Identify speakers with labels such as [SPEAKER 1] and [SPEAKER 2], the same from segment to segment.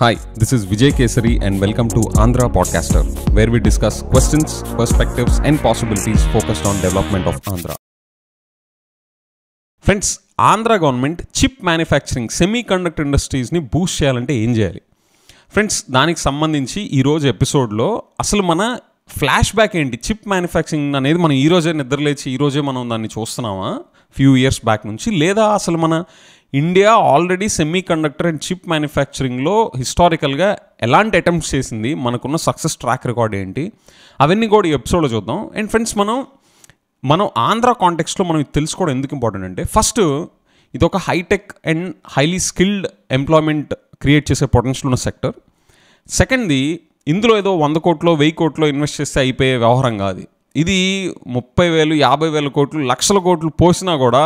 [SPEAKER 1] Hi, this is Vijay Kesari and welcome to Andhra Podcaster, where we discuss questions, perspectives and possibilities focused on development of Andhra. Friends, Andhra government chip manufacturing, semiconductor industries ni boost cheyalante em cheyali? Friends, దానికి సంబంధించి ఈరోజు ఎపిసోడ్లో అసలు మన flash back ఏంటి, chip manufacturing అనేది మనం ఈరోజే నిద్రలేచి ఈరోజే మనం దాన్ని చూస్తున్నామా ఫ్యూ ఇయర్స్ బ్యాక్ నుంచి, లేదా అసలు మన India already semiconductor and chip మ్యానుఫ్యాక్చరింగ్లో హిస్టారికల్గా ఎలాంటి అటెంప్ట్స్ చేసింది, మనకున్న సక్సెస్ ట్రాక్ రికార్డ్ ఏంటి, అవన్నీ కూడా ఈ ఎపిసోడ్లో చూద్దాం. అండ్ ఫ్రెండ్స్, మనం ఆంధ్ర కాంటెక్స్ట్లో మనం ఇది తెలుసుకోవడం ఎందుకు ఇంపార్టెంట్ అంటే, ఫస్ట్ ఇది ఒక hi-tech and highly skilled employment create చేసే పొటెన్షియల్ ఉన్న సెక్టర్. సెకండ్ది, ఇందులో ఏదో 100 కోట్లు 1000 కోట్లు ఇన్వెస్ట్ చేస్తే అయిపోయే వ్యవహారం కాదు. ఇది 30,000 50,000 కోట్లు లక్షల కోట్లు పోసినా కూడా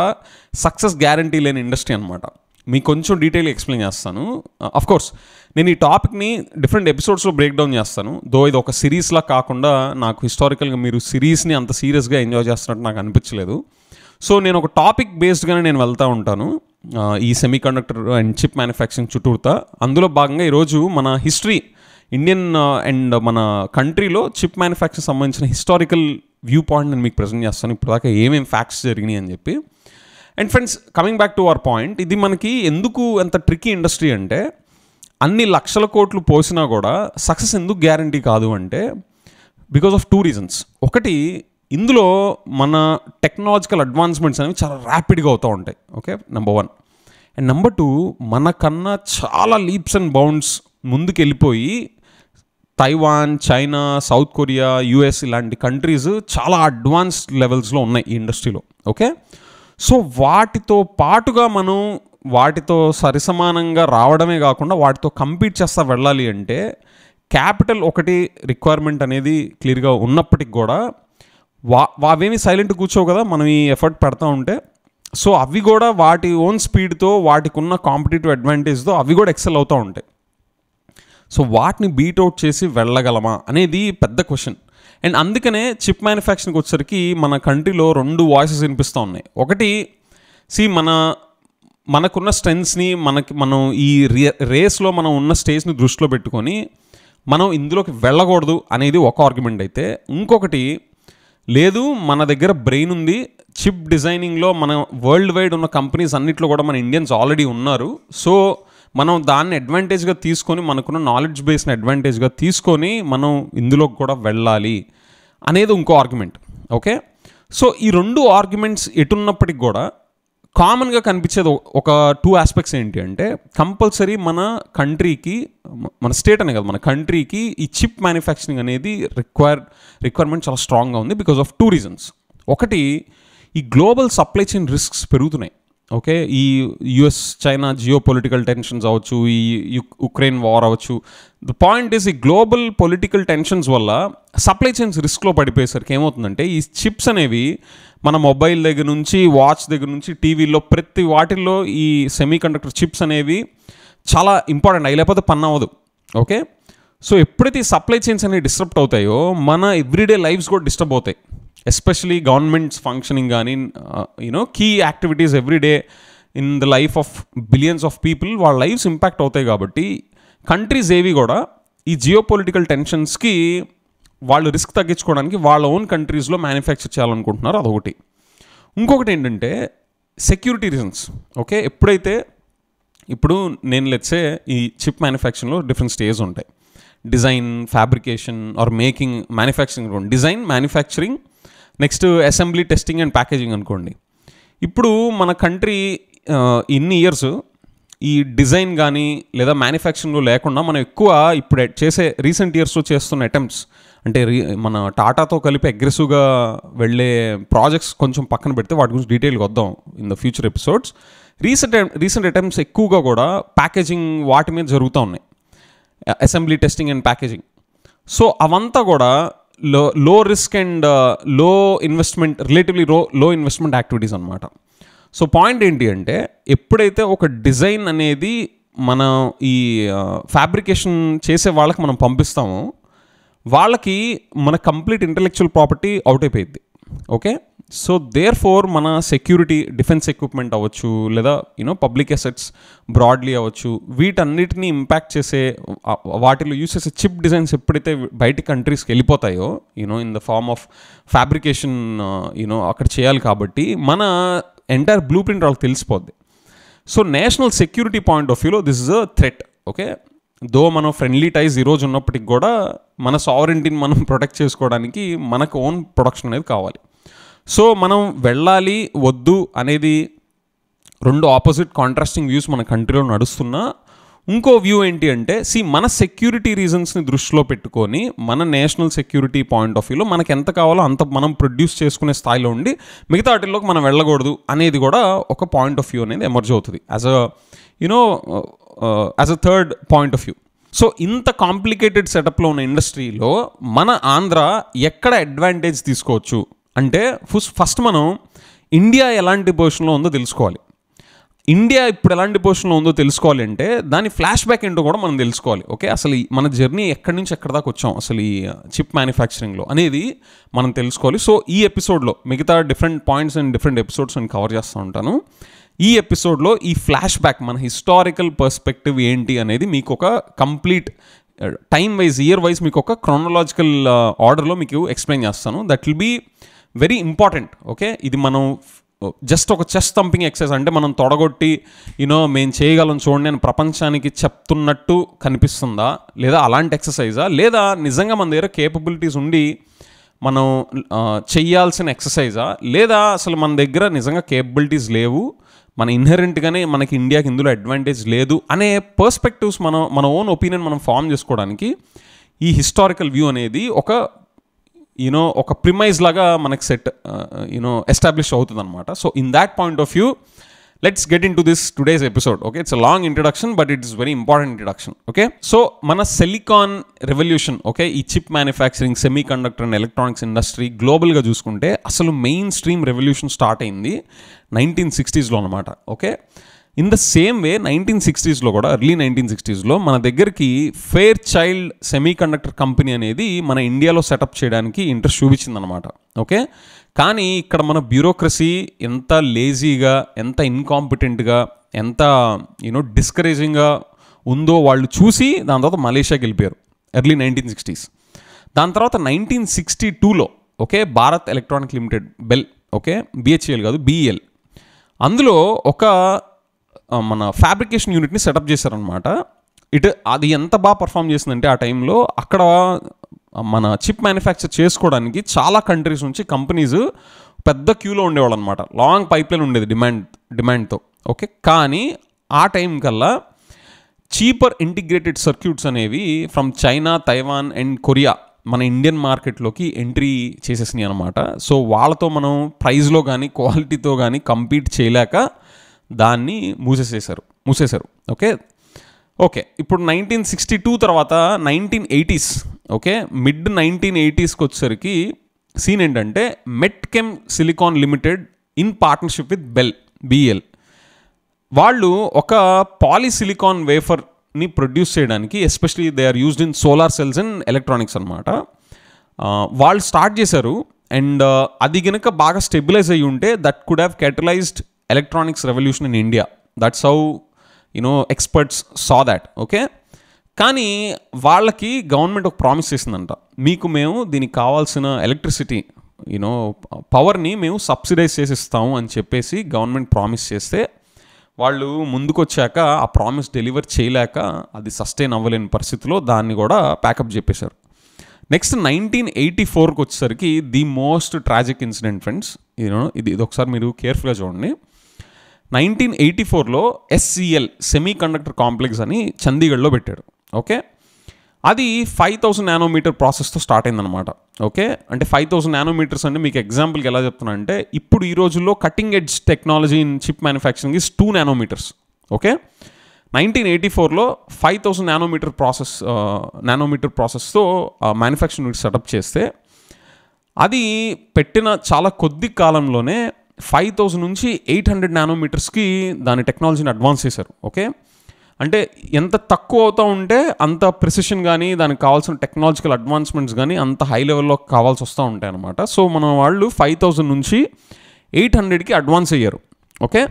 [SPEAKER 1] సక్సెస్ గ్యారంటీ లేని ఇండస్ట్రీ అనమాట. మీకు కొంచెం డీటెయిల్గా ఎక్స్ప్లెయిన్ చేస్తాను. అఫ్కోర్స్ నేను ఈ టాపిక్ని డిఫరెంట్ ఎపిసోడ్స్లో బ్రేక్ డౌన్ చేస్తాను. దో ఇది ఒక సిరీస్లా కాకుండా నాకు హిస్టారికల్గా మీరు సిరీస్ని అంత సీరియస్గా ఎంజాయ్ చేస్తున్నట్టు నాకు అనిపించలేదు. సో నేను ఒక టాపిక్ బేస్డ్గానే నేను వెళ్తూ ఉంటాను ఈ semi conductor and chip manufacturing చుట్టూతా. అందులో భాగంగా ఈరోజు మన హిస్టరీ, ఇండియన్ అండ్ మన కంట్రీలో చిప్ మ్యానుఫ్యాక్చరింగ్ సంబంధించిన హిస్టారికల్ వ్యూ పాయింట్ నేను మీకు ప్రజెంట్ చేస్తాను, ఇప్పుడు దాకా ఏమేమి ఫ్యాక్ట్స్ జరిగినాయి అని చెప్పి. And friends, coming back to our point, ఇది మనకి ఎందుకు ఎంత ట్రిక్కీ ఇండస్ట్రీ అంటే, అన్ని లక్షల కోట్లు పోసినా కూడా సక్సెస్ ఎందుకు గ్యారంటీ కాదు అంటే, బికాస్ ఆఫ్ 2 రీజన్స్. ఒకటి, ఇందులో మన టెక్నాలజికల్ అడ్వాన్స్మెంట్స్ అనేవి చాలా ర్యాపిడ్గా అవుతూ ఉంటాయి. Okay, number 1. అండ్ నెంబర్ 2, మనకన్నా చాలా లీప్స్ అండ్ బౌండ్స్ ముందుకు వెళ్ళిపోయి Taiwan, China, south Korea, US ఇలాంటి కంట్రీస్ చాలా అడ్వాన్స్డ్ లెవెల్స్లో ఉన్నాయి ఈ ఇండస్ట్రీలో. ఓకే, సో వాటితో పాటుగా మనం వాటితో సరిసమానంగా రావడమే కాకుండా వాటితో కంపీట్ చేస్తా వెళ్ళాలి అంటే క్యాపిటల్ ఒకటి రిక్వైర్మెంట్ అనేది క్లియర్గా ఉన్నప్పటికి కూడా అవేమి సైలెంట్ కూర్చోవు కదా, మనం ఈ ఎఫర్ట్ పెడతా ఉంటే. సో అవి కూడా వాటి ఓన్ స్పీడ్తో, వాటికి ఉన్న కాంపిటేటివ్ అడ్వాంటేజ్తో అవి కూడా ఎక్సెల్ అవుతూ ఉంటాయి. సో వాటిని బీట్అవుట్ చేసి వెళ్ళగలమా అనేది పెద్ద క్వశ్చన్. అండ్ అందుకనే చిప్ మ్యానుఫ్యాక్చరింగ్కి వచ్చేసరికి మన కంట్రీలో 2 వాయిసెస్ వినిపిస్తూ ఉన్నాయి. ఒకటి, మనకున్న స్ట్రెంగ్స్ని మనం ఈ రేస్లో మనం ఉన్న స్టేజ్ని దృష్టిలో పెట్టుకొని మనం ఇందులోకి వెళ్ళకూడదు అనేది ఒక ఆర్గ్యుమెంట్ అయితే, ఇంకొకటి లేదు, మన దగ్గర బ్రెయిన్ ఉంది, చిప్ డిజైనింగ్లో మన వరల్డ్ వైడ్ ఉన్న కంపెనీస్ అన్నిట్లో కూడా మన ఇండియన్స్ ఆల్రెడీ ఉన్నారు, సో మనం దాన్ని అడ్వాంటేజ్గా తీసుకొని, మనకున్న నాలెడ్జ్ బేస్ని అడ్వాంటేజ్గా తీసుకొని మనం ఇందులోకి కూడా వెళ్ళాలి అనేది ఇంకో ఆర్గ్యుమెంట్. ఓకే, సో ఈ 2 ఆర్గ్యుమెంట్స్ ఎటున్నప్పటికి కూడా కామన్గా కనిపించేది ఒక 2 ఆస్పెక్ట్స్ ఏంటి అంటే, కంపల్సరీ మన కంట్రీకి, మన స్టేట్ అనే కదా, మన కంట్రీకి ఈ చిప్ మ్యానుఫ్యాక్చరింగ్ అనేది రిక్వైర్మెంట్ చాలా స్ట్రాంగ్గా ఉంది బికాస్ ఆఫ్ 2 రీజన్స్. ఒకటి, ఈ గ్లోబల్ సప్లై చైన్ రిస్క్స్ పెరుగుతున్నాయి. ఓకే, ఈ US China geo political tensions అవ్వచ్చు, ఈ ఉక్రెయిన్ వార్ అవ్వచ్చు. ద పాయింట్ ఈస్, ఈ గ్లోబల్ పొలిటికల్ టెన్షన్స్ వల్ల సప్లై చైన్స్ రిస్క్లో పడిపోయేసరికి ఏమవుతుందంటే, ఈ చిప్స్ అనేవి మన మొబైల్ దగ్గర నుంచి, వాచ్ దగ్గర నుంచి, టీవీలో ప్రతి వాటిల్లో ఈ సెమీ కండక్టర్ చిప్స్ అనేవి చాలా ఇంపార్టెంట్. అవి లేకపోతే పని అవ్వదు. ఓకే, సో ఎప్పుడైతే ఈ సప్లై చైన్స్ అనేవి డిస్టర్బ్ అవుతాయో మన ఎవ్రీడే లైఫ్స్ కూడా డిస్టర్బ్ అవుతాయి. ఎస్పెషలీ గవర్నమెంట్స్ ఫంక్షనింగ్ కానీ, key activities everyday in the life of billions of people, వాళ్ళ లైఫ్స్ ఇంపాక్ట్ అవుతాయి. కాబట్టి కంట్రీస్ ఏవి కూడా ఈ జియో పొలిటికల్ టెన్షన్స్కి వాళ్ళు రిస్క్ తగ్గించుకోవడానికి వాళ్ళ ఓన్ కంట్రీస్లో మ్యానుఫ్యాక్చర్ చేయాలనుకుంటున్నారు, అదొకటి. ఇంకొకటి ఏంటంటే సెక్యూరిటీ రీజన్స్. ఓకే, ఇప్పుడు నేను లెట్సే ఈ చిప్ మ్యానుఫ్యాక్చరింగ్లో డిఫరెంట్ స్టేజ్ ఉంటాయి. Design, fabrication or making, manufacturing, design, manufacturing, next assembly, testing and packaging అనుకోండి. ఇప్పుడు మన కంట్రీ ఇన్ని ఇయర్స్ ఈ డిజైన్ కానీ లేదా మ్యానుఫ్యాక్చరింగ్లో లేకుండా మనం ఎక్కువ ఇప్పుడు చేసే రీసెంట్ ఇయర్స్లో చేస్తున్న అటెంప్ట్స్ అంటే మన టాటాతో కలిపి అగ్రెసివ్గా వెళ్ళే ప్రాజెక్ట్స్ కొంచెం పక్కన పెడితే వాటి గురించి డీటెయిల్గా వద్దాం in the future episodes. Recent attempts ఎక్కువగా కూడా ప్యాకేజింగ్ వాటి మీద జరుగుతూ ఉన్నాయి, assembly, testing and packaging. So అవంతా కూడా లో రిస్క్ అండ్ లో ఇన్వెస్ట్మెంట్, రిలేటివ్లీ లో ఇన్వెస్ట్మెంట్ యాక్టివిటీస్ అనమాట. సో పాయింట్ ఏంటి అంటే, ఎప్పుడైతే ఒక డిజైన్ అనేది మనం ఈ ఫ్యాబ్రికేషన్ చేసే వాళ్ళకి మనం పంపిస్తామో వాళ్ళకి మన కంప్లీట్ ఇంటెలెక్చువల్ ప్రాపర్టీ అవుట్ అయిపోయింది. ఓకే, సో దేర్ ఫోర్ మన సెక్యూరిటీ డిఫెన్స్ ఎక్విప్మెంట్ అవ్వచ్చు, లేదా పబ్లిక్ అసెట్స్ బ్రాడ్లీ అవ్వచ్చు, వీటన్నిటిని ఇంపాక్ట్ చేసే వాటిలో యూస్ చేసే చిప్ డిజైన్స్ ఎప్పుడైతే బయట కంట్రీస్కి వెళ్ళిపోతాయో in the form of fabrication అక్కడ చేయాలి, కాబట్టి మన ఎంటైర్ బ్లూ ప్రింట్ వాళ్ళకి తెలిసిపోద్ది. So national security point of వ్యూలో this is a threat. Okay, though మనం ఫ్రెండ్లీ టైజ్ ఈరోజు ఉన్నప్పటికి కూడా మన సావరెంటీని మనం ప్రొటెక్ట్ చేసుకోవడానికి మనకు ఓన్ ప్రొడక్షన్ అనేది కావాలి. సో మనం వెళ్ళాలి వద్దు అనేది రెండు ఆపోజిట్ కాంట్రాస్టింగ్ వ్యూస్ మన కంట్రీలో నడుస్తున్నా, ఇంకో వ్యూ ఏంటి అంటే మన సెక్యూరిటీ రీజన్స్ని దృష్టిలో పెట్టుకొని మన నేషనల్ సెక్యూరిటీ పాయింట్ ఆఫ్ వ్యూలో మనకు ఎంత కావాలో అంత మనం ప్రొడ్యూస్ చేసుకునే స్థాయిలో ఉండి మిగతా వాటిల్లోకి మనం వెళ్ళకూడదు అనేది కూడా ఒక పాయింట్ ఆఫ్ వ్యూ అనేది ఎమర్జ్ అవుతుంది as a third point of view. So ఇంత కాంప్లికేటెడ్ సెటప్లో ఉన్న ఇండస్ట్రీలో మన ఆంధ్ర ఎక్కడ అడ్వాంటేజ్ తీసుకోవచ్చు అంటే ఫస్ట్ మనం ఇండియా ఎలాంటి పొజిషన్లో ఉందో తెలుసుకోవాలి. ఇండియా ఇప్పుడు ఎలాంటి పొజిషన్లో ఉందో తెలుసుకోవాలి అంటే దాని ఫ్లాష్ బ్యాక్ ఏంటో కూడా మనం తెలుసుకోవాలి. ఓకే, అసలు మన జర్నీ ఎక్కడి నుంచి ఎక్కడి దాకా వచ్చాం అసలు ఈ చిప్ మ్యానుఫ్యాక్చరింగ్లో అనేది మనం తెలుసుకోవాలి. సో ఈ ఎపిసోడ్లో మిగతా different points and different episodes నేను కవర్ చేస్తూ ఉంటాను. ఈ ఎపిసోడ్లో ఈ ఫ్లాష్ బ్యాక్ మన హిస్టారికల్ పర్స్పెక్టివ్ ఏంటి అనేది మీకు ఒక complete time wise year wise మీకు ఒక క్రోనలాజికల్ ఆర్డర్లో మీకు ఎక్స్ప్లెయిన్ చేస్తాను. That will be very important. Okay, ఇది మనం జస్ట్ ఒక చెస్ట్ థంపింగ్ ఎక్సర్సైజ్ అంటే మనం తొడగొట్టి మేము చేయగలం చూడండి అని ప్రపంచానికి చెప్తున్నట్టు కనిపిస్తుందా, లేదా అలాంటి ఎక్సర్సైజా, లేదా నిజంగా మన దగ్గర కేపబిలిటీస్ ఉండి మనం చెయ్యాల్సిన ఎక్సర్సైజా, లేదా అసలు మన దగ్గర నిజంగా కేపబిలిటీస్ లేవు, మన ఇన్హెరెంట్గానే మనకి ఇండియాకి ఇందులో అడ్వాంటేజ్ లేదు అనే పర్స్పెక్టివ్స్ మన ఓన్ ఒపీనియన్ మనం ఫామ్ చేసుకోవడానికి ఈ హిస్టారికల్ వ్యూ అనేది ఒక ప్రిమైజ్ లాగా మనకి ఎస్టాబ్లిష్ అవుతుంది అనమాట. So in that point of view let's get into this today's episode. Okay, it's a long introduction but it is very important introduction. Okay, so మన silicon revolution, okay, ఈ chip manufacturing, semiconductor and electronics industry గ్లోబల్గా చూసుకుంటే అసలు mainstream revolution start అయింది 1960s అనమాట. Okay, in the same way 1960s కూడా early 1960s మన దగ్గరికి Fairchild semiconductor company అనేది మన ఇండియాలో సెటప్ చేయడానికి ఇంట్రెస్ట్ చూపించిందనమాట. ఓకే, కానీ ఇక్కడ మన బ్యూరోక్రసీ ఎంత లేజీగా, ఎంత ఇన్కాంపిటెంట్గా, ఎంత డిస్కరేజింగ్గా ఉందో వాళ్ళు చూసి దాని తర్వాత మలేషియాకి వెళ్ళిపోయారు ఎర్లీ 1960s. దాని తర్వాత 1962లో okay Bharat electronic limited, BEL, okay BHEL కాదు బిఈఎల్, అందులో ఒక మన ఫ్యాబ్రికేషన్ యూనిట్ని సెటప్ చేశారనమాట. అది ఎంత బాగా పర్ఫామ్ చేసిందంటే ఆ టైంలో అక్కడ మన చిప్ మ్యానుఫ్యాక్చర్ చేసుకోవడానికి చాలా కంట్రీస్ నుంచి కంపెనీస్ పెద్ద క్యూలో ఉండేవాళ్ళు అనమాట. లాంగ్ పైప్ లైన్ ఉండేది డిమాండ్తో. ఓకే, కానీ ఆ టైం కల్లా చీపర్ ఇంటిగ్రేటెడ్ సర్క్యూట్స్ అనేవి from China, Taiwan and Korea మన ఇండియన్ మార్కెట్లోకి ఎంట్రీ చేసేసినాయి అనమాట. సో వాళ్ళతో మనం ప్రైస్లో కానీ క్వాలిటీతో కానీ కంపీట్ చేయలేక దాన్ని మూసేశారు. ఓకే, ఇప్పుడు 1962 తర్వాత 1980s, ఓకే మిడ్ 1980sకి వచ్చేసరికి సీన్ ఏంటంటే Metkem silicon limited in partnership with BL వాళ్ళు ఒక పాలిసిలికాన్ వేఫర్ని ప్రొడ్యూస్ చేయడానికి, especially they are used in solar cells and electronics అనమాట, వాళ్ళు స్టార్ట్ చేశారు. అండ్ అది కనుక బాగా స్టెబిలైజ్ అయ్యి ఉంటే that could have catalysed electronics revolution in India. That's how experts saw that. Okay, కానీ వాళ్ళకి గవర్నమెంట్ ఒక ప్రామిస్ చేసిందంట, మేము దీనికి కావాల్సిన ఎలక్ట్రిసిటీ పవర్ని మేము సబ్సిడైజ్ చేసి ఇస్తాము అని చెప్పేసి గవర్నమెంట్ ప్రామిస్ చేస్తే వాళ్ళు ముందుకు వచ్చాక ఆ ప్రామిస్ డెలివర్ చేయలేక అది సస్టైన్ అవ్వలేని పరిస్థితిలో దాన్ని కూడా ప్యాకప్ చెప్పేశారు. నెక్స్ట్ 1984కి వచ్చేసరికి the most tragic incident friends, ఇది ఒకసారి మీరు కేర్ఫుల్గా చూడండి. 1984లో SCL సెమీ కండక్టర్ కాంప్లెక్స్ అని చండీగఢ్లో పెట్టాడు. ఓకే, అది 5000 నానోమీటర్ ప్రాసెస్తో స్టార్ట్ అయిందనమాట. ఓకే, అంటే 5000 నానోమీటర్స్ అంటే మీకు ఎగ్జాంపుల్కి ఎలా చెప్తున్నా అంటే ఇప్పుడు ఈ రోజుల్లో cutting edge technology in chip manufacturing is 2 nanometres. Okay, 1984లో 5000 నానోమీటర్ ప్రాసెస్తో మ్యానుఫ్యాక్చరింగ్ సెటప్ చేస్తే అది పెట్టిన చాలా కొద్ది కాలంలోనే 5000 నుంచి 800 నానోమీటర్స్కి దాని టెక్నాలజీని అడ్వాన్స్ చేశారు. ఓకే, అంటే ఎంత తక్కువ అవుతూ ఉంటే అంత ప్రిసిషన్ కానీ దానికి కావాల్సిన టెక్నాలజికల్ అడ్వాన్స్మెంట్స్ కానీ అంత హై లెవెల్లో కావాల్సి వస్తూ ఉంటాయి అనమాట. సో మన వాళ్ళు 5000 నుంచి 800కి అడ్వాన్స్ అయ్యారు. ఓకే,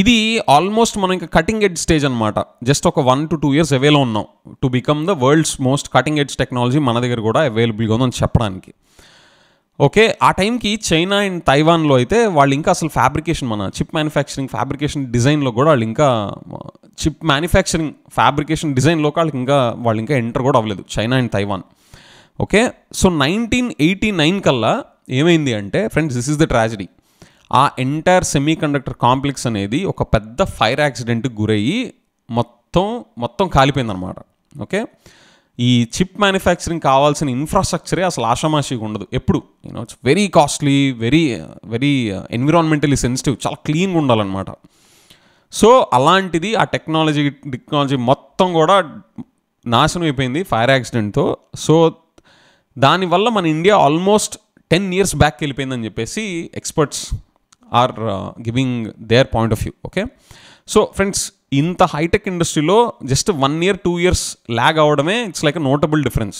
[SPEAKER 1] ఇది ఆల్మోస్ట్ మనం ఇంకా కటింగ్ ఎడ్జ్ స్టేజ్ అనమాట. జస్ట్ ఒక 1 to 2 years అవేలో ఉన్నాం to become the world's most cutting edge technology మన దగ్గర కూడా అవైలబుల్గా ఉందని చెప్పడానికి. ఓకే, ఆ టైంకి చైనా అండ్ తైవాన్లో అయితే వాళ్ళు ఇంకా అసలు ఫ్యాబ్రికేషన్, మన చిప్ మ్యానుఫ్యాక్చరింగ్ ఫ్యాబ్రికేషన్ డిజైన్లో కూడా వాళ్ళు ఇంకా చిప్ మ్యానుఫ్యాక్చరింగ్ ఫ్యాబ్రికేషన్ డిజైన్లోకి వాళ్ళు ఇంకా ఎంటర్ కూడా అవ్వలేదు, China and Taiwan. Okay, so 1989 కల్లా ఏమైంది అంటే friends, this is the tragedy. ఆ ఎంటైర్ సెమీ కండక్టర్ కాంప్లెక్స్ అనేది ఒక పెద్ద ఫైర్ యాక్సిడెంట్కి గురయ్యి మొత్తం కాలిపోయిందనమాట. ఓకే, ఈ చిప్ మ్యానుఫ్యాక్చరింగ్ కావాల్సిన ఇన్ఫ్రాస్ట్రక్చరే అసలు ఆషామాషిగా ఉండదు ఎప్పుడు. It's very costly, very environmentally sensitive, చాలా క్లీన్గా ఉండాలన్నమాట. సో అలాంటిది ఆ టెక్నాలజీ మొత్తం కూడా నాశనం అయిపోయింది ఫైర్ యాక్సిడెంట్తో. సో దానివల్ల మన ఇండియా ఆల్మోస్ట్ 10 years బ్యాక్ వెళ్ళిపోయిందని చెప్పేసి experts are giving their point of view. Okay, so friends, ఇంత హైటెక్ ఇండస్ట్రీలో జస్ట్ 1 year 2 years ల్యాగ్ అవడమే it's like a notable difference.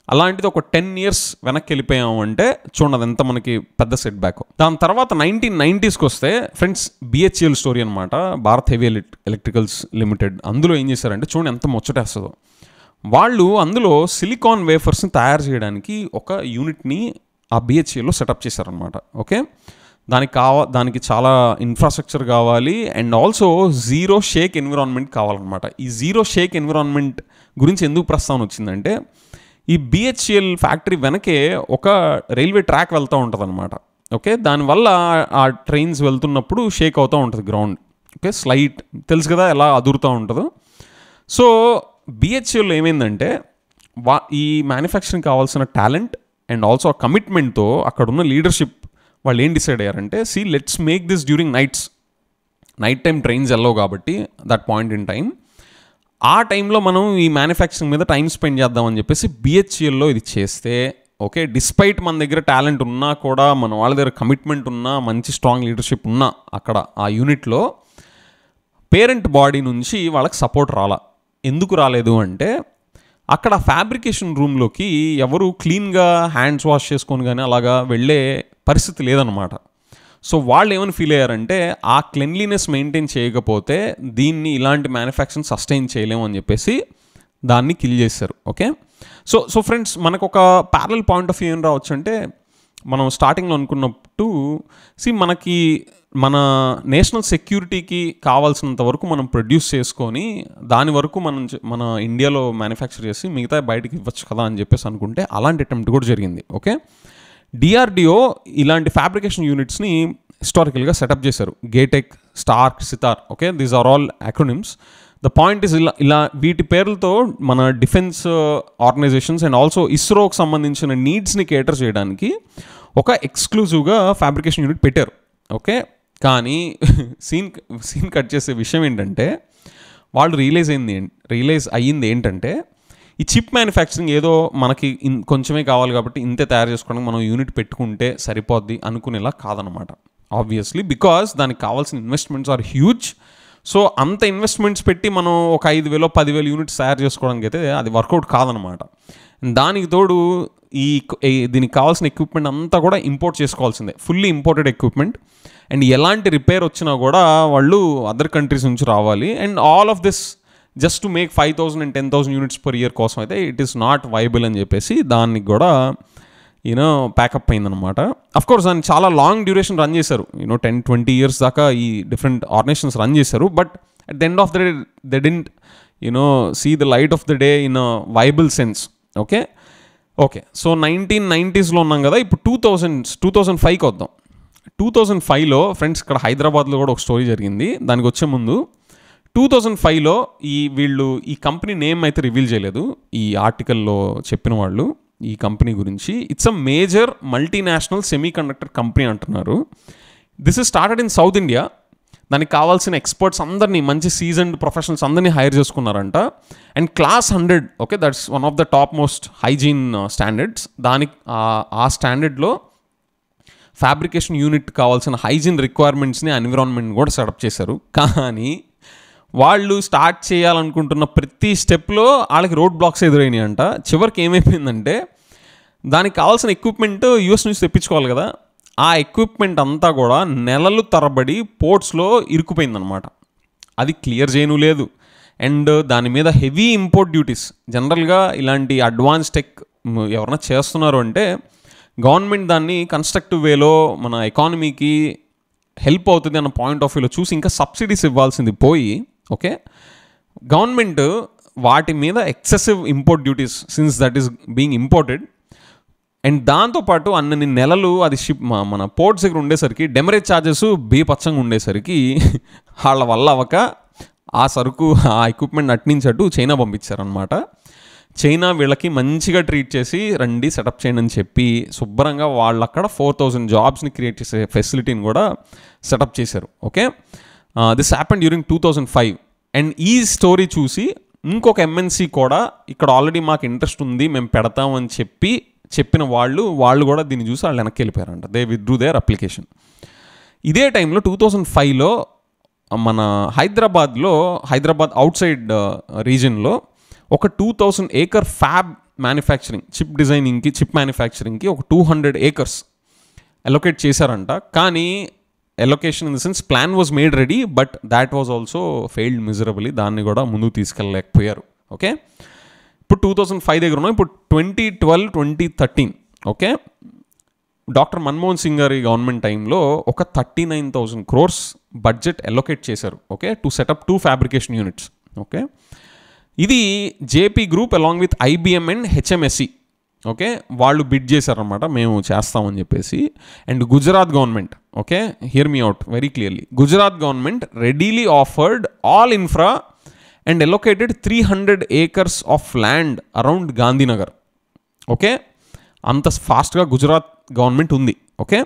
[SPEAKER 1] అలాంటిది ఒక 10 years వెనక్కి వెళ్ళిపోయాము అంటే చూడండి ఎంత మనకి పెద్ద సెట్ బ్యాక్. దాని తర్వాత 1990sకి వస్తే ఫ్రెండ్స్, BHEL స్టోరీ అనమాట, భారత్ హెవీ ఎలక్ట్రికల్స్ లిమిటెడ్. అందులో ఏం చేశారంటే చూడండి ఎంత ముచ్చటేస్తుందో. వాళ్ళు అందులో సిలికాన్ వేఫర్స్ని తయారు చేయడానికి ఒక యూనిట్ని ఆ BHELలో సెటప్ చేశారనమాట. ఓకే, దానికి చాలా ఇన్ఫ్రాస్ట్రక్చర్ కావాలి and also zero shake environment కావాలన్నమాట. ఈ జీరో షేక్ ఎన్విరాన్మెంట్ గురించి ఎందుకు ప్రస్తావన వచ్చిందంటే, ఈ BHEL ఫ్యాక్టరీ వెనకే ఒక రైల్వే ట్రాక్ వెళ్తూ ఉంటుంది అనమాట. ఓకే, దానివల్ల ఆ ట్రైన్స్ వెళ్తున్నప్పుడు షేక్ అవుతూ ఉంటుంది గ్రౌండ్. ఓకే, స్లైట్ తెలుసు కదా ఎలా అదురుతూ ఉంటుందో. సో BHEL ఏమైందంటే ఈ మ్యానుఫ్యాక్చరింగ్ కావాల్సిన టాలెంట్ అండ్ ఆల్సో ఆ కమిట్మెంట్తో అక్కడున్న లీడర్షిప్ వాళ్ళు ఏం డిసైడ్ అయ్యారంటే, let's make this during night time trains వెళ్ళవు కాబట్టి దట్ పాయింట్ ఇన్ టైం, ఆ టైంలో మనం ఈ మ్యానుఫ్యాక్చరింగ్ మీద టైం స్పెండ్ చేద్దామని చెప్పేసి BHELలో ఇది చేస్తే, ఓకే, డిస్పైట్ మన దగ్గర టాలెంట్ ఉన్నా కూడా, మన వాళ్ళ దగ్గర కమిట్మెంట్ ఉన్నా, మంచి స్ట్రాంగ్ లీడర్షిప్ ఉన్నా, అక్కడ ఆ యూనిట్లో పేరెంట్ బాడీ నుంచి వాళ్ళకి సపోర్ట్ ఎందుకు రాలేదు అంటే, అక్కడ ఫ్యాబ్రికేషన్ రూమ్లోకి ఎవరు క్లీన్గా హ్యాండ్స్ వాష్ చేసుకొని కానీ అలాగా వెళ్ళే పరిస్థితి లేదనమాట. సో వాళ్ళు ఏమైనా ఫీల్ అయ్యారంటే, ఆ క్లెన్లీనెస్ మెయింటైన్ చేయకపోతే దీన్ని ఇలాంటి మ్యానుఫ్యాక్చరింగ్ సస్టైన్ చేయలేము అని చెప్పేసి దాన్ని కిల్ చేశారు. ఓకే, సో ఫ్రెండ్స్, మనకు ఒక ప్యారలల్ పాయింట్ ఆఫ్ వ్యూ ఏం రావచ్చు అంటే, మనం స్టార్టింగ్లో అనుకున్నట్టు మనకి మన నేషనల్ సెక్యూరిటీకి కావాల్సినంత వరకు మనం ప్రొడ్యూస్ చేసుకొని దాని వరకు మన ఇండియాలో మ్యానుఫ్యాక్చర్ చేసి మిగతా బయటకి ఇవ్వచ్చు కదా అని చెప్పేసి అనుకుంటే అలాంటి అటెంప్ట్ కూడా జరిగింది. ఓకే, DRDO ఇలాంటి ఫ్యాబ్రికేషన్ యూనిట్స్ని హిస్టారికల్గా సెటప్ చేశారు. గేటెక్, STARC, SITAR. Okay, these are all acronyms. The point is ఇలా వీటి పేర్లతో మన డిఫెన్స్ ఆర్గనైజేషన్స్ అండ్ ఆల్సో ఇస్రోకి సంబంధించిన నీడ్స్ని కేటర్ చేయడానికి ఒక ఎక్స్క్లూజివ్గా ఫ్యాబ్రికేషన్ యూనిట్ పెట్టారు. ఓకే, కానీ సీన్ కట్ చేసే విషయం ఏంటంటే, వాళ్ళు రియలైజ్ అయ్యింది ఏంటంటే, ఈ చిప్ మ్యానుఫ్యాక్చరింగ్ ఏదో మనకి కొంచెమే కావాలి కాబట్టి ఇంతే తయారు చేసుకోవడానికి మనం యూనిట్ పెట్టుకుంటే సరిపోద్ది అనుకునేలా కాదనమాట. ఆబ్వియస్లీ, బికాస్ దానికి కావాల్సిన ఇన్వెస్ట్మెంట్స్ ఆర్ హ్యూజ్. సో అంత ఇన్వెస్ట్మెంట్స్ పెట్టి మనం ఒక 5,000 10,000 యూనిట్స్ తయారు చేసుకోవడానికి అయితే అది వర్కౌట్ కాదనమాట. దానికి తోడు దీనికి కావాల్సిన ఎక్విప్మెంట్ అంతా కూడా ఇంపోర్ట్ చేసుకోవాల్సిందే, ఫుల్లీ ఇంపోర్టెడ్ ఎక్విప్మెంట్. అండ్ ఎలాంటి రిపేర్ వచ్చినా కూడా వాళ్ళు అదర్ కంట్రీస్ నుంచి రావాలి. And all of this just to make 5,000 and 10,000 units per year కోసం అయితే ఇట్ ఈస్ నాట్ వైబుల్ అని చెప్పేసి దానికి కూడా ప్యాకప్ అయిందనమాట. అఫ్కోర్స్ దాన్ని చాలా లాంగ్ డ్యూరేషన్ రన్ చేశారు, 10-20 years దాకా ఈ డిఫరెంట్ ఆర్గనైజేషన్స్ రన్ చేశారు. But at the end of the day they didn't see the light of the day in a viable sense. Okay, so 1990sలో ఉన్నాం కదా, ఇప్పుడు 2005కి వద్దాం. 2005లో ఫ్రెండ్స్, ఇక్కడ హైదరాబాద్లో కూడా ఒక స్టోరీ జరిగింది. దానికి వచ్చే ముందు 2005లో వీళ్ళు ఈ కంపెనీ నేమ్ అయితే రివీల్ చేయలేదు ఈ ఆర్టికల్లో చెప్పిన వాళ్ళు ఈ కంపెనీ గురించి. It's a major multinational semiconductor company అంటున్నారు. This is started in south India. దానికి కావాల్సిన ఎక్స్పర్ట్స్ అందరినీ, మంచి సీజన్డ్ ప్రొఫెషనల్స్ అందరినీ హైర్ చేసుకున్నారంట. And class 100, okay, that's one of the top most hygiene standards. ఆ స్టాండర్డ్లో ఫ్యాబ్రికేషన్ యూనిట్ కావాల్సిన హైజీన్ రిక్వైర్మెంట్స్ని, ఎన్విరాన్మెంట్ కూడా సెటప్ చేశారు. కానీ వాళ్ళు స్టార్ట్ చేయాలనుకుంటున్న ప్రతి స్టెప్లో వాళ్ళకి రోడ్ బ్లాక్స్ ఎదురైనాయి అంట. చివరికి ఏమైపోయిందంటే దానికి కావాల్సిన ఎక్విప్మెంట్ యూఎస్ నుంచి తెప్పించుకోవాలి కదా, ఆ ఎక్విప్మెంట్ అంతా కూడా నెలలు తరబడి పోర్ట్స్లో ఇరుక్కుపోయిందనమాట. అది క్లియర్ చేయను లేదు. అండ్ దాని మీద హెవీ ఇంపోర్ట్ డ్యూటీస్. జనరల్గా ఇలాంటి అడ్వాన్స్ టెక్ ఎవరైనా చేస్తున్నారు అంటే గవర్నమెంట్ దాన్ని కన్స్ట్రక్టివ్ వేలో మన ఎకానమీకి హెల్ప్ అవుతుంది అన్న పాయింట్ ఆఫ్ వ్యూలో చూసి ఇంకా సబ్సిడీస్ ఇవ్వాల్సింది పోయి, ఓకే, గవర్నమెంట్ వాటి మీద excessive import duties since that is being imported, and దాంతోపాటు అన్ని నెలలు అది షిప్ మన పోర్ట్స్ దగ్గర ఉండేసరికి డెమరేజ్ ఛార్జెస్ బీపచ్చంగా ఉండేసరికి వాళ్ళ వల్ల అవ్వక ఆ సరుకు ఆ ఎక్విప్మెంట్ అట్నుంచి అటు చైనా పంపించారనమాట. చైనా వీళ్ళకి మంచిగా ట్రీట్ చేసి రండి సెటప్ చేయండి అని చెప్పి శుభ్రంగా వాళ్ళు అక్కడ 4,000 జాబ్స్ని క్రియేట్ చేసే ఫెసిలిటీని కూడా సెటప్ చేశారు. Okay, this happened during 2005. And ఈ స్టోరీ చూసి ఇంకొక ఎంఎన్సీ కూడా ఇక్కడ ఆల్రెడీ మాకు ఇంట్రెస్ట్ ఉంది మేము పెడతామని చెప్పిన వాళ్ళు కూడా దీన్ని చూసి వాళ్ళు వెనక్కి వెళ్ళిపోయారంట. They withdrew their application. ఇదే టైంలో 2005లో మన హైదరాబాద్ అవుట్ సైడ్ రీజన్లో ఒక 2,000 acre ఫ్యాబ్ మ్యానుఫ్యాక్చరింగ్, చిప్ మ్యానుఫ్యాక్చరింగ్కి ఒక 200 acres అలొకేట్ చేశారంట. కానీ allocation in the sense plan was made ready, but that was also failed miserably. దాన్ని కూడా ముందుకు తీసుకెళ్ళలేకపోయారు. ఓకే, ఇప్పుడు 2005 దగ్గర ఉన్నాం. ఇప్పుడు 2012-2013 ఓకే, డాక్టర్ మన్మోహన్ సింగ్ గారి గవర్నమెంట్ టైంలో ఒక 39,000 crores బడ్జెట్ అలొకేట్ చేశారు. Okay, to setup 2 fabrication units. Okay, ఇది Jaypee group along with IBM and HMSC okay వాళ్ళు బిడ్ చేశారనమాట, మేము చేస్తామని చెప్పేసి. And Gujarat government, okay, hear me out very clearly, Gujarat government readily offered all infra and allocated 300 acres of land around Gandhinagar. Okay, అంత ఫాస్ట్గా Gujarat government ఉంది. Okay,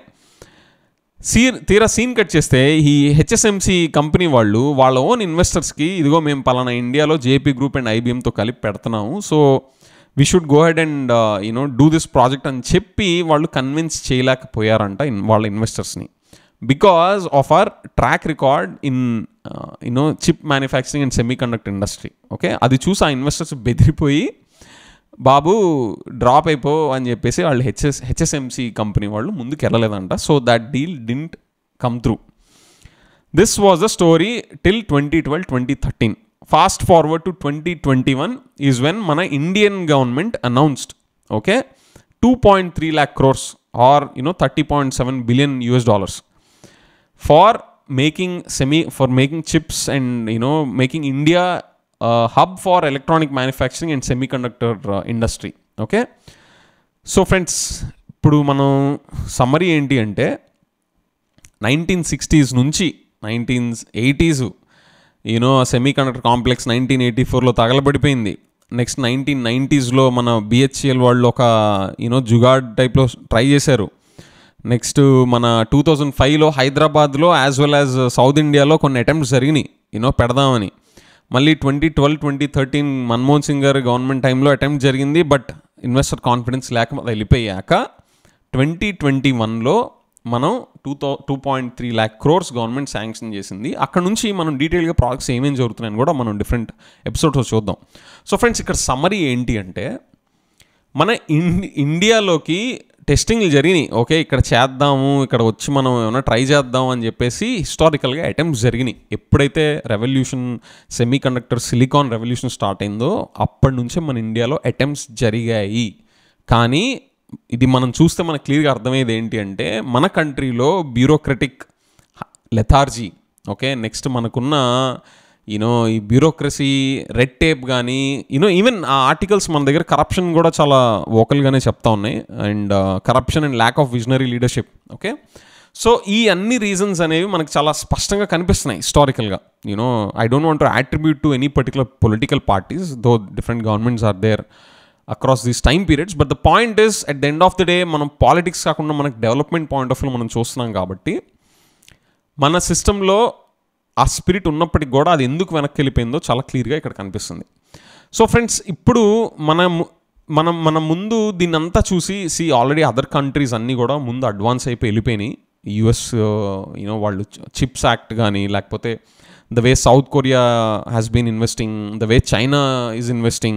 [SPEAKER 1] తీరా సీన్ కట్ చేస్తే ఈ హెచ్ఎస్ఎంసి కంపెనీ వాళ్ళ ఓన్ ఇన్వెస్టర్స్కి ఇదిగో మేము పలానా ఇండియాలో జేపీ గ్రూప్ అండ్ ఐబిఎంతో కలిపి పెడుతున్నాము, so we should go ahead and do this project అని చెప్పి వాళ్ళు కన్విన్స్ చేయలేకపోయారంట వాళ్ళ ఇన్వెస్టర్స్ని, because of our track record in chip manufacturing and semiconductor industry. Okay, అది చూసి ఆ ఇన్వెస్టర్స్ బెదిరిపోయి బాబు డ్రాప్ అయిపో అని చెప్పేసి వాళ్ళు హెచ్ఎస్ఎంసి కంపెనీ వాళ్ళు ముందుకు వెళ్ళలేదంట. So that deal didn't come through. This was the story till 2012-2013. Fast forward to 2021 is when మన Indian government announced okay 2.3 lakh crores or $30.7 billion for making chips and making India hub for electronic manufacturing and semiconductor industry. Okay, so friends ఇప్పుడు మనం summary ఏంటి అంటే 1960s నుంచి 1980s semiconductor complex 1984లో తగలబడిపోయింది. Next 1990sలో మన బిహెచ్ఎల్ వాళ్ళు ఒక జుగాడ్ టైప్లో ట్రై చేశారు. నెక్స్ట్ మన 2005లో హైదరాబాద్లో యాజ్ వెల్ యాజ్ సౌత్ ఇండియాలో కొన్ని అటెంప్ట్స్ జరిగినాయి పెడదామని. మళ్ళీ 2012-2013 మన్మోహన్ సింగ్ గారి గవర్నమెంట్ టైంలో అటెంప్ట్ జరిగింది, బట్ ఇన్వెస్టర్ కాన్ఫిడెన్స్ లేక వెళ్ళిపోయాక 2021లో మనం 2.3 lakh crores గవర్నమెంట్ శాంక్షన్ చేసింది. అక్కడ నుంచి మనం డీటెయిల్గా ప్రాజెక్ట్స్ ఏమేమి జరుగుతున్నాయని కూడా మనం డిఫరెంట్ ఎపిసోడ్స్ చూద్దాం. సో ఫ్రెండ్స్ ఇక్కడ సమ్మరీ ఏంటి అంటే మన ఇండియాలోకి టెస్టింగ్లు జరిగినాయి. ఓకే, ఇక్కడ చేద్దాము, ఇక్కడ వచ్చి మనం ఏమైనా ట్రై చేద్దాం అని చెప్పేసి హిస్టారికల్గా అటెంప్ట్స్ జరిగినాయి. ఎప్పుడైతే revolution semiconductor silicon revolution start అయిందో అప్పటి నుంచే మన ఇండియాలో అటెంప్ట్స్ జరిగాయి. కానీ ఇది మనం చూస్తే మనకు క్లియర్గా అర్థమయ్యేది ఏంటి అంటే మన కంట్రీలో బ్యూరోక్రటిక్ లెథార్జీ, ఓకే, నెక్స్ట్ మనకున్న ఈ బ్యూరోక్రసీ రెడ్ టేప్ కానీ ఈవెన్ ఆ ఆర్టికల్స్ మన దగ్గర కరప్షన్ కూడా చాలా వోకల్గానే చెప్తా ఉన్నాయి. And corruption and lack of visionary leadership. Okay, so ఈ అన్ని రీజన్స్ అనేవి మనకు చాలా స్పష్టంగా కనిపిస్తున్నాయి హిస్టారికల్గా. I don't want to attribute to any particular political parties, though different governments are there across these time periods. But the point is at the end of the day మనం politics కాకుండా మనకు development point of view మనం చూస్తున్నాం కాబట్టి మన సిస్టంలో ఆ spirit ఉన్నప్పటికి కూడా అది ఎందుకు వెనక్కి వెళ్ళిపోయిందో చాలా క్లియర్గా ఇక్కడ కనిపిస్తుంది. సో ఫ్రెండ్స్ ఇప్పుడు మనం ముందు దీన్ని అంతా చూసి ఆల్రెడీ అదర్ కంట్రీస్ అన్నీ కూడా ముందు అడ్వాన్స్ అయిపోయి వెళ్ళిపోయినాయి. యుఎస్ వాళ్ళు చిప్స్ యాక్ట్ కానీ లేకపోతే the way South Korea has been investing, the way China is investing,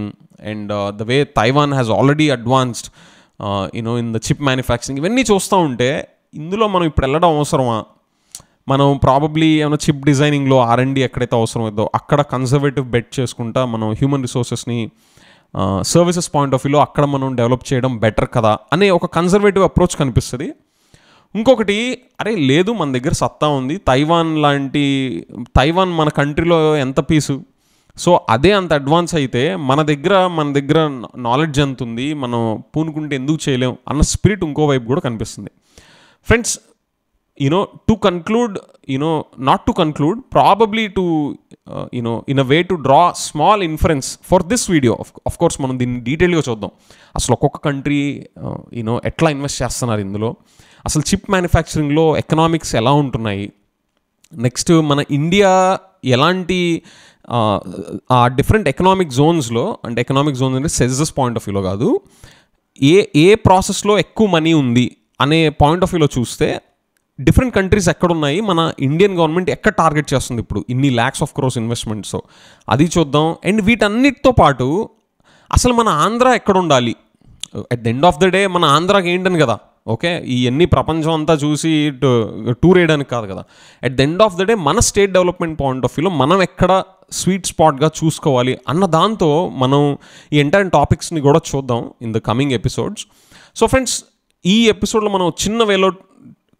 [SPEAKER 1] and the way Taiwan has already advanced in the chip manufacturing. ఇవన్నీ చూస్తూ ఉంటే ఇందులో మనం ఇప్పుడు వెళ్ళడం అవసరమా? మనం ప్రాబబ్లీ ఏమైనా చిప్ డిజైనింగ్లో R&D ఎక్కడైతే అవసరమైందో అక్కడ కన్జర్వేటివ్ బెట్ చేసుకుంటా మనం హ్యూమన్ రిసోర్సెస్ని సర్వీసెస్ పాయింట్ ఆఫ్ వ్యూలో అక్కడ మనం డెవలప్ చేయడం బెటర్ కదా అనే ఒక కన్జర్వేటివ్ అప్రోచ్ కనిపిస్తుంది. ఇంకొకటి, అరే లేదు మన దగ్గర సత్తా ఉంది, తైవాన్ మన కంట్రీలో ఎంత పీసు, సో అదే అంత అడ్వాన్స్ అయితే మన దగ్గర నాలెడ్జ్ ఎంత ఉంది, మనం పూనుకుంటే ఎందుకు చేయలేం అన్న స్పిరిట్ ఇంకోవైపు కూడా కనిపిస్తుంది. Friends, to conclude, not to conclude, probably to, in a way to draw small inference for this video. Of course, మనం దీన్ని డీటెయిల్గా చూద్దాం. అసలు ఒక్కొక్క కంట్రీ ఎట్లా ఇన్వెస్ట్ చేస్తున్నారు ఇందులో, అసలు చిప్ మ్యానుఫ్యాక్చరింగ్లో ఎకనామిక్స్ ఎలా ఉంటున్నాయి, నెక్స్ట్ మన ఇండియా ఎలాంటి ఆ డిఫరెంట్ ఎకనామిక్ జోన్స్లో, అంటే ఎకనామిక్ జోన్స్ అంటే సెన్సస్ పాయింట్ ఆఫ్ వ్యూలో కాదు, ఏ ప్రాసెస్లో ఎక్కువ మనీ ఉంది అనే పాయింట్ ఆఫ్ వ్యూలో చూస్తే డిఫరెంట్ కంట్రీస్ ఎక్కడున్నాయి, మన ఇండియన్ గవర్నమెంట్ ఎక్కడ టార్గెట్ చేస్తుంది ఇప్పుడు ఇన్ని lakhs of crores ఇన్వెస్ట్మెంట్స్, అది చూద్దాం. అండ్ వీటన్నిటితో పాటు అసలు మన ఆంధ్ర ఎక్కడ ఉండాలి, at the end of the day మన ఆంధ్రాకి ఏంటని కదా, ఓకే, ఇవన్నీ ప్రపంచం అంతా చూసి టూర్ వేయడానికి కాదు కదా, at the end of the day మన స్టేట్ డెవలప్మెంట్ పాయింట్ ఆఫ్ వ్యూలో మనం ఎక్కడ స్వీట్ స్పాట్గా చూసుకోవాలి అన్న దాంతో మనం ఈ ఎంటైర్ టాపిక్స్ని కూడా చూద్దాం in the coming episodes. So friends, ఈ ఎపిసోడ్లో మనం చిన్న వేలో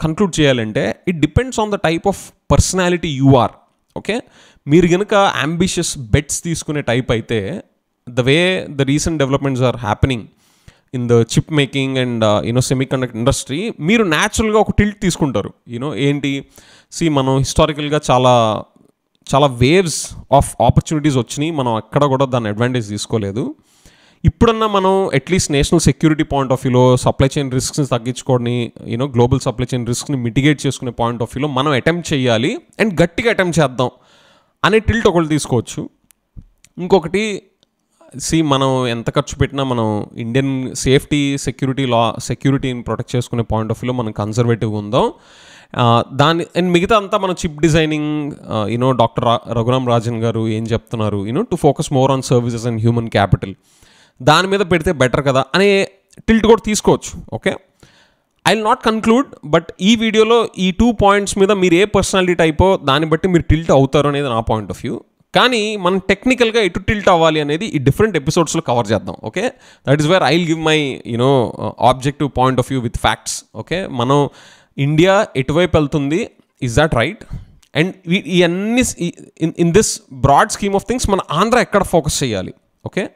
[SPEAKER 1] కన్క్లూడ్ చేయాలంటే it depends on the type of personality you are. Okay, మీరు కనుక అంబిషియస్ బెట్స్ తీసుకునే టైప్ అయితే, the way the recent developments are happening in the chip making and semiconductor industry, మీరు న్యాచురల్గా ఒక టిల్ట్ తీసుకుంటారు. ఏంటి, మనం హిస్టారికల్గా చాలా వేవ్స్ ఆఫ్ ఆపర్చునిటీస్ వచ్చినాయి, మనం ఎక్కడ కూడా దాని అడ్వాంటేజ్ తీసుకోలేదు. ఇప్పుడన్నా మనం at least national security point of వ్యూలో సప్లై చైన్ రిస్క్స్ని తగ్గించుకొని గ్లోబల్ సప్లై చైన్ రిస్క్ని మిటిగేట్ చేసుకునే పాయింట్ ఆఫ్ వ్యూలో మనం అటెంప్ట్ చేయాలి అండ్ గట్టిగా అటెంప్ట్ చేద్దాం అనే టిల్ట్ ఒకటి తీసుకోవచ్చు. ఇంకొకటి, మనం ఎంత ఖర్చు పెట్టినా మనం ఇండియన్ సెక్యూరిటీని ప్రొటెక్ట్ చేసుకునే పాయింట్ ఆఫ్ వ్యూలో మనం కన్జర్వేటివ్గా ఉందాం. అండ్ మిగతా అంతా మనం chip designing, doctor Raghuram Rajan గారు ఏం చెప్తున్నారు, to focus more on services and human capital, దాని మీద పెడితే బెటర్ కదా అనే టిల్ట్ కూడా తీసుకోవచ్చు. Okay, I will not conclude, but ఈ వీడియోలో ఈ 2 పాయింట్స్ మీద మీరు ఏ పర్సనాలిటీ టైపో దాన్ని బట్టి మీరు టిల్ట్ అవుతారు అనేది నా పాయింట్ ఆఫ్ వ్యూ. కానీ మనం టెక్నికల్గా ఎటు టిల్ట్ అవ్వాలి అనేది ఈ డిఫరెంట్ ఎపిసోడ్స్లో కవర్ చేద్దాం. Okay, that is where I will give my objective point of view with facts. Okay, మనం ఇండియా ఎటువైపు వెళ్తుంది, ఈజ్ దాట్ రైట్, అండ్ ఇవన్నీ in this broad scheme of things మన ఆంధ్ర ఎక్కడ ఫోకస్ చేయాలి, ఓకే,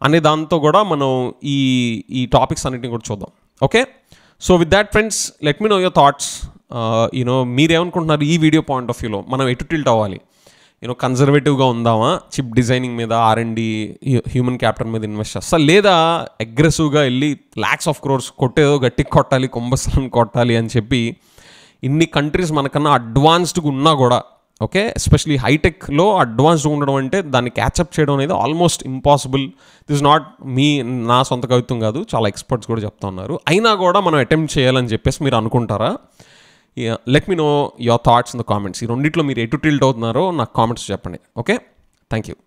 [SPEAKER 1] అనే దాంతో కూడా మనం ఈ టాపిక్స్ అన్నిటిని కూడా చూద్దాం. Okay, so with that friends, let me know your thoughts. మీరేమనుకుంటున్నారు ఈ వీడియో పాయింట్ ఆఫ్ వ్యూలో మనం ఎటు టిల్ట్ అవ్వాలి, కన్జర్వేటివ్గా ఉందామా, చిప్ డిజైనింగ్ మీద, R&D, హ్యూమన్ క్యాపిటల్ మీద ఇన్వెస్ట్ చేస్తా, లేదా అగ్రెసివ్గా వెళ్ళి lakhs of crores కొట్టేదో గట్టికి కొట్టాలి, కుంభస్థలం కొట్టాలి అని చెప్పి ఇన్ని కంట్రీస్ మనకన్నా అడ్వాన్స్డ్గా ఉన్నా కూడా, ఓకే, ఎస్పెషలీ హైటెక్లో అడ్వాన్స్డ్గా ఉండడం అంటే దాన్ని క్యాచప్ చేయడం అనేది ఆల్మోస్ట్ ఇంపాసిబుల్. దిస్ నాట్ నా సొంత కవిత్వం కాదు, చాలా ఎక్స్పర్ట్స్ కూడా చెప్తా ఉన్నారు. అయినా కూడా మనం అటెంప్ట్ చేయాలని చెప్పేసి మీరు అనుకుంటారా? Let me know your thoughts in the comments. ఈ రెండిట్లో మీరు ఎటు టిల్ట్ అవుతున్నారో నాకు కామెంట్స్ చెప్పండి. Okay, thank you.